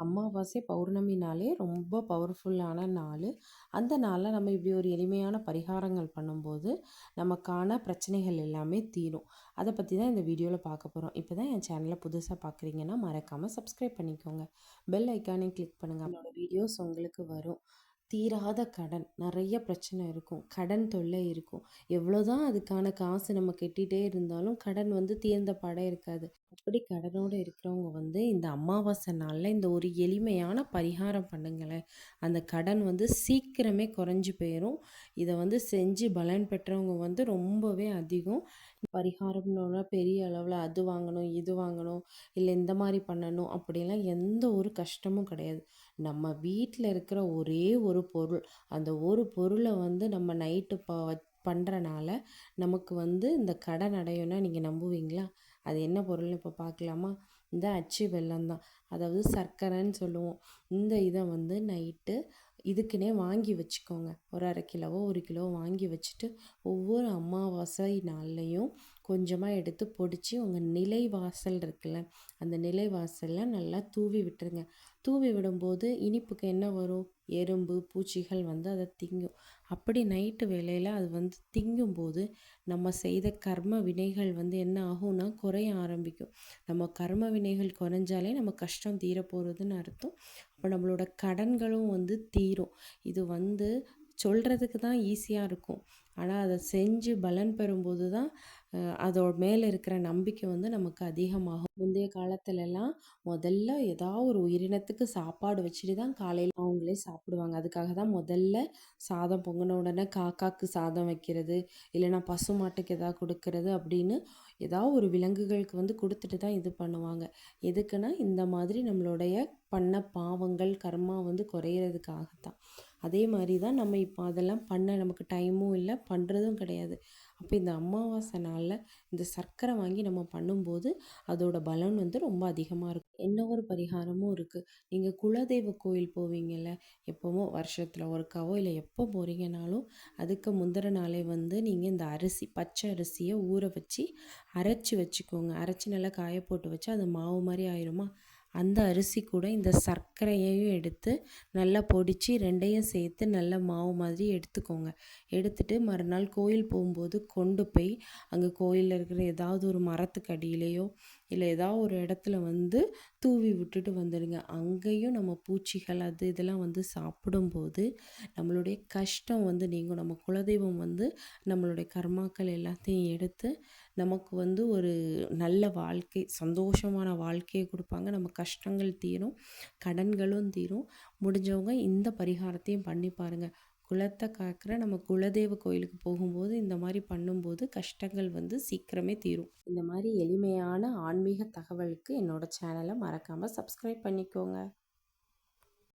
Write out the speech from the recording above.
அமாவாசை பௌர்ணமினாலே ரொம்ப பவர்ஃபுல்லான நாள். அந்த நாளில் நம்ம இப்படி ஒரு எளிமையான பரிகாரங்கள் பண்ணும்போது நமக்கான பிரச்சனைகள் எல்லாமே தீரும். அதை பற்றி தான் இந்த வீடியோவில் பார்க்க போகிறோம். இப்போ தான் என் சேனலை புதுசாக பார்க்குறீங்கன்னா மறக்காமல் சப்ஸ்கிரைப் பண்ணிக்கோங்க. பெல் ஐக்கானையும் கிளிக் பண்ணுங்கள். என்னோடய வீடியோஸ் உங்களுக்கு வரும். தீராத கடன், நிறைய பிரச்சனை இருக்கும், கடன் தொல்லை இருக்கும். எவ்வளோதான் அதுக்கான காசு நம்ம கட்டிகிட்டே இருந்தாலும் கடன் தீர்ந்த பாடே இருக்காது. அப்படி கடனோடு இருக்கிறவங்க இந்த அமாவாசை நாளில் இந்த ஒரு எளிமையான பரிகாரம் பண்ணுங்களேன். அந்த கடன் சீக்கிரமே குறைஞ்சி போயிடும். இதை செஞ்சு பலன் பெற்றவங்க ரொம்பவே அதிகம். பரிகாரம்னோட பெரிய அளவில் அது வாங்கணும், இது வாங்கணும், இல்லை இந்த மாதிரி பண்ணணும் அப்படிலாம் எந்த ஒரு கஷ்டமும் கிடையாது. நம்ம வீட்டில் இருக்கிற ஒரே ஒரு பொருள், அந்த ஒரு பொருளை நம்ம நைட்டு பண்ணுறனால நமக்கு இந்த கடன் அடையும்னா நீங்கள் நம்புவீங்களா? அது என்ன பொருள்னு இப்போ பார்க்கலாமா? இந்த அச்சு வெல்லம் தான், அதாவது சர்க்கரைன்னு சொல்லுவோம். இந்த இதை நைட்டு இதுக்குன்னே வாங்கி வச்சுக்கோங்க. ஒரு 1/2 கிலோவோ 1 கிலோ வாங்கி வச்சுட்டு ஒவ்வொரு அமாவாசை நாள்லையும் கொஞ்சமாக எடுத்து பொடிச்சு உங்கள் நிலைவாசல் இருக்குல்ல, அந்த நிலைவாசலில் நல்லா தூவி விட்டுருங்க. தூவி விடும்போது இனிப்புக்கு என்ன வரும்? எறும்பு பூச்சிகள் அதை திங்கும். அப்படி நைட்டு வேளையில் அது திங்கும்போது நம்ம செய்த கர்ம வினைகள் என்ன ஆகும்னா குறைய ஆரம்பிக்கும். நம்ம கர்ம வினைகள் குறைஞ்சாலே நம்ம கஷ்டம் தீரப்போகிறதுன்னு அர்த்தம். அப்போ நம்மளோட கடன்களும் தீரும். இது சொல்கிறதுக்கு தான் ஈஸியாக இருக்கும், ஆனால் அதை செஞ்சு பலன் பெறும்போது தான் அதோட மேலே இருக்கிற நம்பிக்கை நமக்கு அதிகமாகும். முந்தைய காலத்துலலாம் முதல்ல ஏதாவது ஒரு உயிரினத்துக்கு சாப்பாடு வச்சுட்டு தான் காலையில் அவங்களே சாப்பிடுவாங்க. அதுக்காக தான் முதல்ல சாதம் பொங்கின உடனே காக்காக்கு சாதம் வைக்கிறது, இல்லைன்னா பசு மாட்டுக்கு எதாவது கொடுக்கறது அப்படின்னு ஏதாவது ஒரு விலங்குகளுக்கு கொடுத்துட்டு தான் இது பண்ணுவாங்க. எதுக்குன்னா இந்த மாதிரி நம்மளுடைய பண்ண பாவங்கள் கர்மா குறையிறதுக்காகத்தான். அதே மாதிரி தான் நம்ம இப்போ அதெல்லாம் பண்ண நமக்கு டைமும் இல்லை, பண்ணுறதும் கிடையாது. அப்போ இந்த அமாவாசை நாளில் இந்த சர்க்கரை வாங்கி நம்ம பண்ணும்போது அதோட பலன் ரொம்ப அதிகமாக இருக்கும். என்ன ஒரு பரிகாரமும் இருக்குது. நீங்கள் குலதெய்வ கோயில் போவீங்கள்ல, எப்போவோ வருஷத்தில் ஒருக்காவோ இல்லை எப்போ போகிறீங்கனாலும் அதுக்கு முந்தின நாளே நீங்கள் இந்த அரிசி, பச்சை அரிசியை ஊற வச்சு அரைச்சி வச்சுக்கோங்க. அரைச்சி நல்லா காய போட்டு வச்சு அது மாவு மாதிரி ஆயிருமா, அந்த அரிசி கூட இந்த சர்க்கரையையும் எடுத்து நல்லா பொடிச்சு ரெண்டையும் சேர்த்து நல்ல மாவு மாதிரி எடுத்துக்கோங்க. எடுத்துட்டு மறுநாள் கோயில் போகும்போது கொண்டு போய் அங்கே கோயிலில் இருக்கிற ஏதாவது ஒரு மரத்துக்கு அடியிலையோ இல்லை ஏதாவது ஒரு இடத்துல தூவி விட்டுட்டு வந்துடுங்க. அங்கேயும் நம்ம பூச்சிகள் அது இதெல்லாம் சாப்பிடும்போது நம்மளுடைய கஷ்டம் நீங்கும். நம்ம குலதெய்வம் நம்மளுடைய கர்மாக்கள் எல்லாத்தையும் எடுத்து நமக்கு ஒரு நல்ல வாழ்க்கை, சந்தோஷமான வாழ்க்கையை கொடுப்பாங்க. நம்ம கஷ்டங்கள் தீரும், கடன்களும் தீரும். முடிஞ்சவங்க இந்த பரிகாரத்தையும் பண்ணி பாருங்கள். குலத்தை காக்கிற நம்ம குலதெய்வ கோயிலுக்கு போகும்போது இந்த மாதிரி பண்ணும்போது கஷ்டங்கள் சீக்கிரமே தீரும். இந்த மாதிரி எளிமையான ஆன்மீக தகவலுக்கு என்னோடய சேனலை மறக்காமல் சப்ஸ்கிரைப் பண்ணிக்கோங்க.